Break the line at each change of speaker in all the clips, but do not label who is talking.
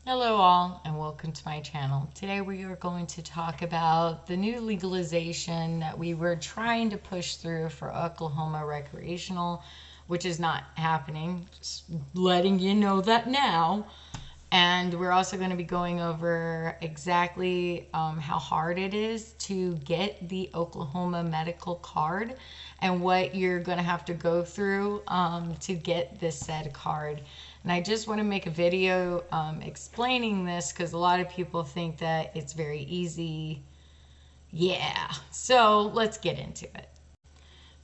Hello all and welcome to my channel. Today we are going to talk about the new legalization that we were trying to push through for Oklahoma recreational, which is not happening. Just letting you know that now. And we're also going to be going over exactly how hard it is to get the Oklahoma medical card and what you're going to have to go through to get this said card. And I just want to make a video explaining this because a lot of people think that it's very easy. Yeah, so let's get into it.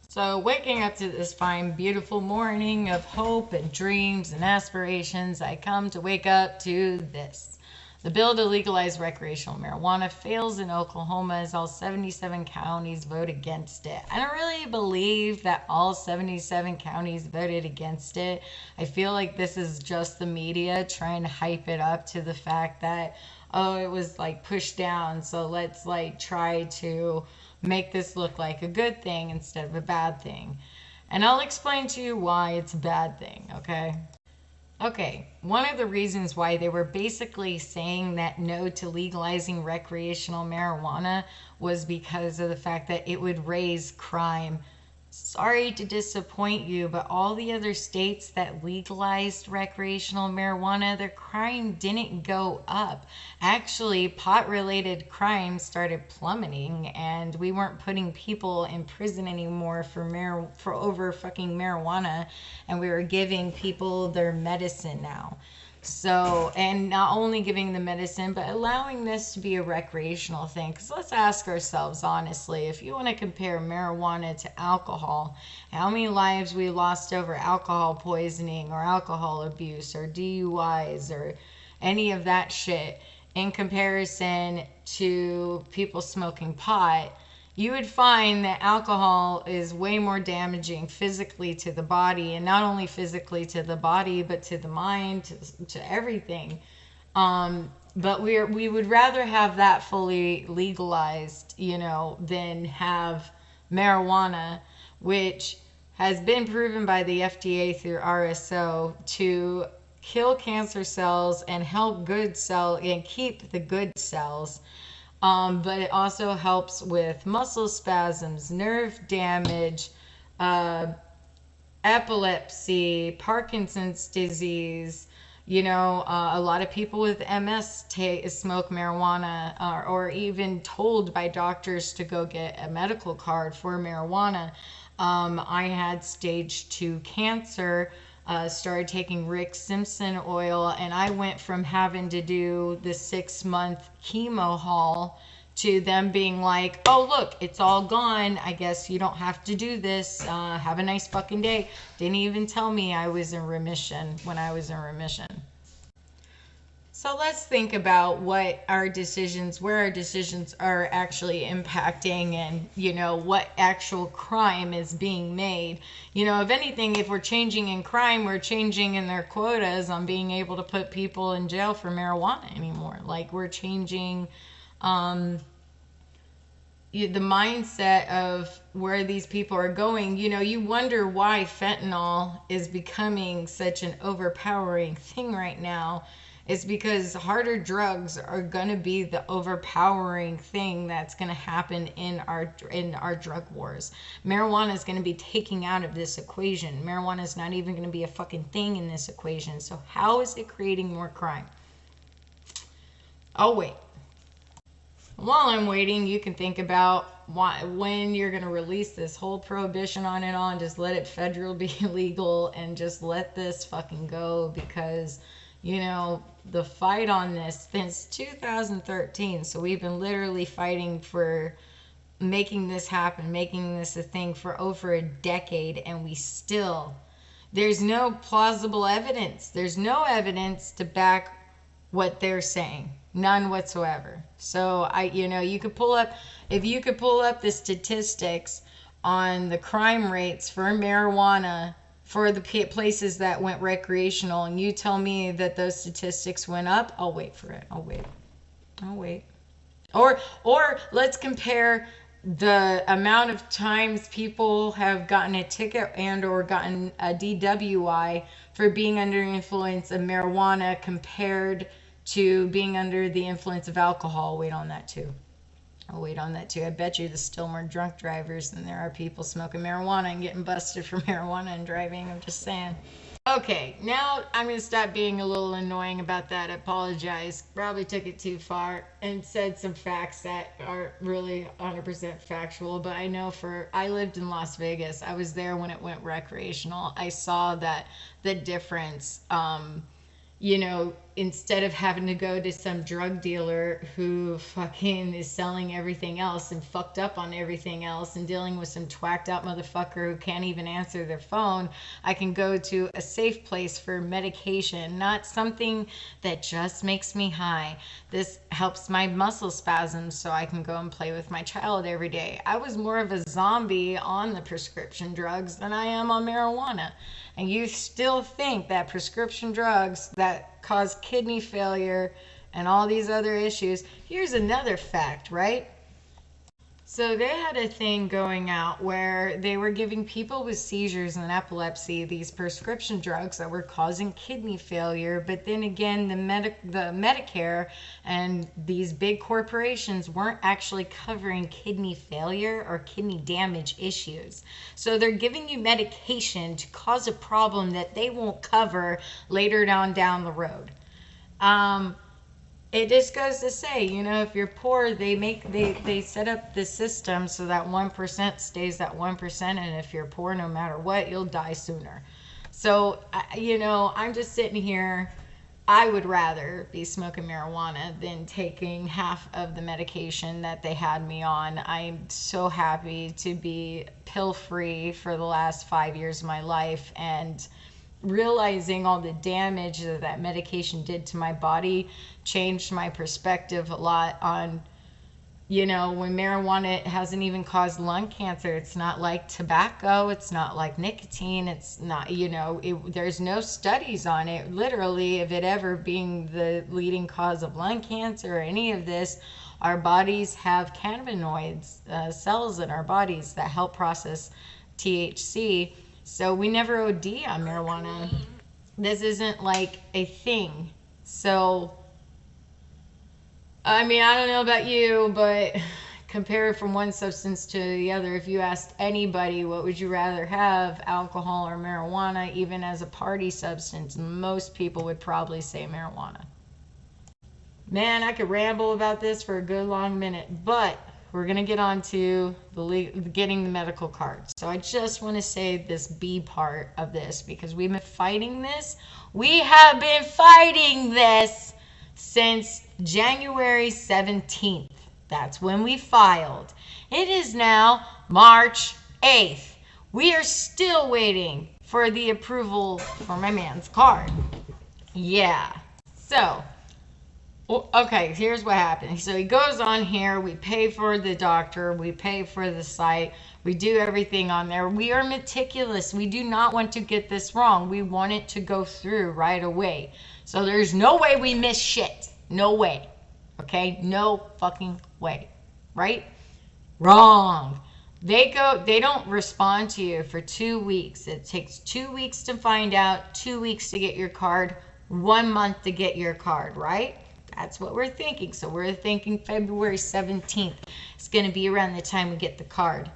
So, waking up to this fine, beautiful morning of hope and dreams and aspirations, I come to wake up to this. The bill to legalize recreational marijuana fails in Oklahoma as all 77 counties vote against it. I don't really believe that all 77 counties voted against it. I feel like this is just the media trying to hype it up to the fact that, oh, it was like pushed down, so let's like try to make this look like a good thing instead of a bad thing. And I'll explain to you why it's a bad thing, okay? Okay, one of the reasons why they were basically saying that no to legalizing recreational marijuana was because of the fact that it would raise crime. Sorry to disappoint you, but all the other states that legalized recreational marijuana, their crime didn't go up. Actually, pot related crime started plummeting, and we weren't putting people in prison anymore for over fucking marijuana, and we were giving people their medicine now. So, and not only giving the medicine, but allowing this to be a recreational thing. Because let's ask ourselves honestly, if you want to compare marijuana to alcohol, how many lives we lost over alcohol poisoning or alcohol abuse or DUIs or any of that shit in comparison to people smoking pot, you would find that alcohol is way more damaging physically to the body, and not only physically to the body but to the mind, to everything. But we would rather have that fully legalized, than have marijuana, which has been proven by the FDA through RSO to kill cancer cells and help good cell and keep the good cells. But it also helps with muscle spasms, nerve damage, uh, epilepsy, Parkinson's disease. A lot of people with MS smoke marijuana, or even told by doctors to go get a medical card for marijuana. I had stage 2 cancer, started taking Rick Simpson oil, and I went from having to do the 6-month chemo haul to them being like, oh, look, it's all gone. I guess you don't have to do this. Have a nice fucking day. Didn't even tell me I was in remission when I was in remission. So let's think about where our decisions are actually impacting, and, what actual crime is being made. If anything, if we're changing in crime, we're changing in their quotas on being able to put people in jail for marijuana anymore. Like, we're changing the mindset of where these people are going. You wonder why fentanyl is becoming such an overpowering thing right now. It's because harder drugs are going to be the overpowering thing that's going to happen in our drug wars. Marijuana is going to be taken out of this equation. Marijuana is not even going to be a fucking thing in this equation. So how is it creating more crime? Oh wait. While I'm waiting, you can think about when you're going to release this whole prohibition on it on. Just let it federal be legal and just let this fucking go, because, the fight on this since 2013. So we've been literally fighting for making this happen, making this a thing for over a decade, and there's no plausible evidence. There's no evidence to back what they're saying. None whatsoever. So you could pull up, if you could pull up the statistics on the crime rates for marijuana for the places that went recreational, and you tell me that those statistics went up, I'll wait for it. I'll wait. Or let's compare the amount of times people have gotten a ticket and or gotten a DWI for being under influence of marijuana compared to being under the influence of alcohol. I'll wait on that too. I bet you there's still more drunk drivers than there are people smoking marijuana and getting busted for marijuana and driving. I'm just saying. Okay, now I'm going to stop being a little annoying about that. I apologize. Probably took it too far and said some facts that are really 100% factual. But I know I lived in Las Vegas. I was there when it went recreational. I saw that the difference, instead of having to go to some drug dealer who fucking is selling everything else and fucked up on everything else and dealing with some twacked out motherfucker who can't even answer their phone, I can go to a safe place for medication, not something that just makes me high. This helps my muscle spasms so I can go and play with my child every day. I was more of a zombie on the prescription drugs than I am on marijuana. And you still think that prescription drugs that cause kidney failure and all these other issues. Here's another fact, right? So they had a thing going out where they were giving people with seizures and epilepsy these prescription drugs that were causing kidney failure. But then again, the Medicare and these big corporations weren't actually covering kidney failure or kidney damage issues. So they're giving you medication to cause a problem that they won't cover later down the road. It just goes to say, if you're poor, they set up the system so that 1% stays that 1%, and if you're poor, no matter what, you'll die sooner. So, I'm just sitting here. I would rather be smoking marijuana than taking half of the medication that they had me on. I'm so happy to be pill-free for the last 5 years of my life, and realizing all the damage that medication did to my body changed my perspective a lot on, when marijuana hasn't even caused lung cancer. It's not like tobacco. It's not like nicotine. It's not, there's no studies on it, literally, of it ever being the leading cause of lung cancer or any of this. Our bodies have cannabinoids, cells in our bodies that help process THC. So we never OD on marijuana. This isn't like a thing. So, I don't know about you, but compare from one substance to the other. If you asked anybody, what would you rather have, alcohol or marijuana, even as a party substance, most people would probably say marijuana. Man, I could ramble about this for a good long minute, but we're going to get on to getting the medical card. So I just want to say this B part of this, because we've been fighting this. We have been fighting this since January 17th. That's when we filed. It is now March 8th. We are still waiting for the approval for my man's card. Yeah. So, okay, here's what happened. So he goes on here. We pay for the doctor. We pay for the site. We do everything on there. We are meticulous. We do not want to get this wrong. We want it to go through right away. So there's no way we miss shit. No way. Okay? No fucking way. Right? Wrong. They don't respond to you for 2 weeks. It takes 2 weeks to find out, 2 weeks to get your card, 1 month to get your card, right? That's what we're thinking. So we're thinking February 17th. It's going to be around the time we get the card.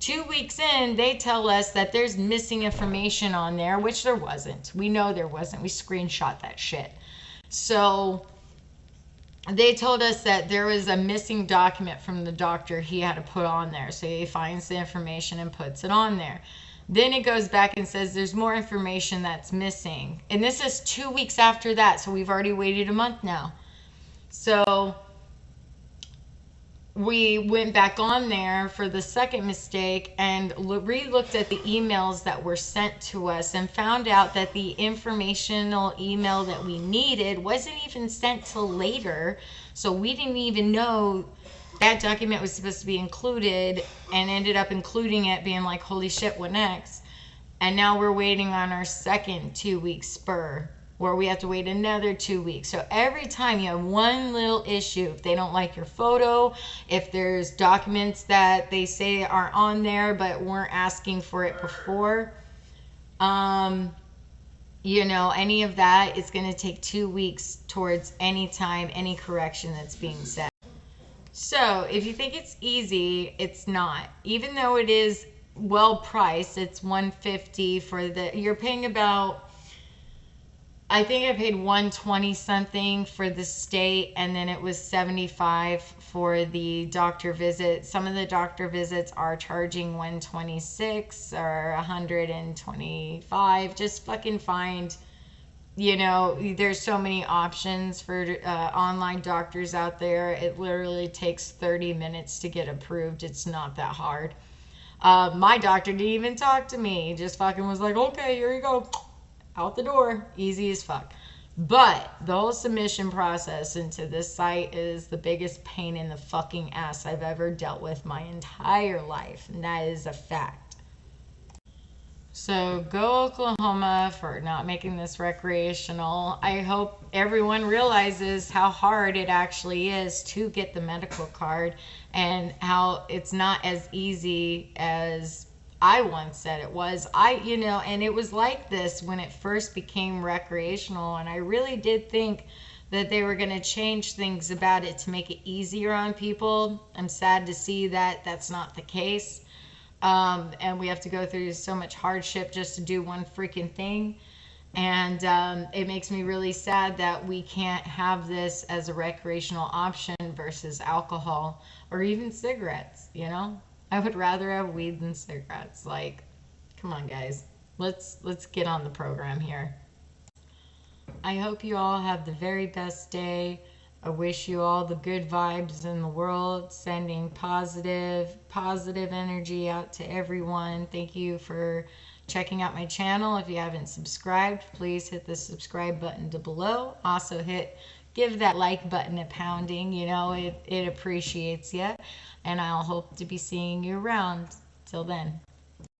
2 weeks in, they tell us that there's missing information on there, which there wasn't. We know there wasn't. We screenshot that shit. So they told us that there was a missing document from the doctor he had to put on there. So he finds the information and puts it on there. Then it goes back and says there's more information that's missing. And this is 2 weeks after that, so we've already waited a month now. So we went back on there for the second mistake and re-looked at the emails that were sent to us and found out that the informational email that we needed wasn't even sent till later. So we didn't even know that document was supposed to be included, and ended up including it, being like, holy shit, what next? And now we're waiting on our second 2 week spur, where we have to wait another 2 weeks. So every time you have one little issue, if they don't like your photo, if there's documents that they say are on there but weren't asking for it before, any of that is going to take 2 weeks towards any time, any correction that's being said. So if you think it's easy, it's not. Even though it is well priced, it's $150 for you're paying about, I think I paid $120 something for the state, and then it was $75 for the doctor visit. Some of the doctor visits are charging $126 or $125. Just fucking find, there's so many options for online doctors out there. It literally takes 30 minutes to get approved. It's not that hard. My doctor didn't even talk to me. He just fucking was like, okay, here you go. Out the door. Easy as fuck. But the whole submission process into this site is the biggest pain in the fucking ass I've ever dealt with my entire life. And that is a fact. So go Oklahoma for not making this recreational. I hope everyone realizes how hard it actually is to get the medical card and how it's not as easy as I once said it was. And it was like this when it first became recreational, and I really did think that they were going to change things about it to make it easier on people. I'm sad to see that that's not the case. And we have to go through so much hardship just to do one freaking thing. And it makes me really sad that we can't have this as a recreational option versus alcohol or even cigarettes, I would rather have weed than cigarettes. Like, come on, guys. Let's get on the program here. I hope you all have the very best day. I wish you all the good vibes in the world, sending positive energy out to everyone. Thank you for checking out my channel. If you haven't subscribed, please hit the subscribe button down below. Also give that like button a pounding. It appreciates you. And I'll hope to be seeing you around. Till then.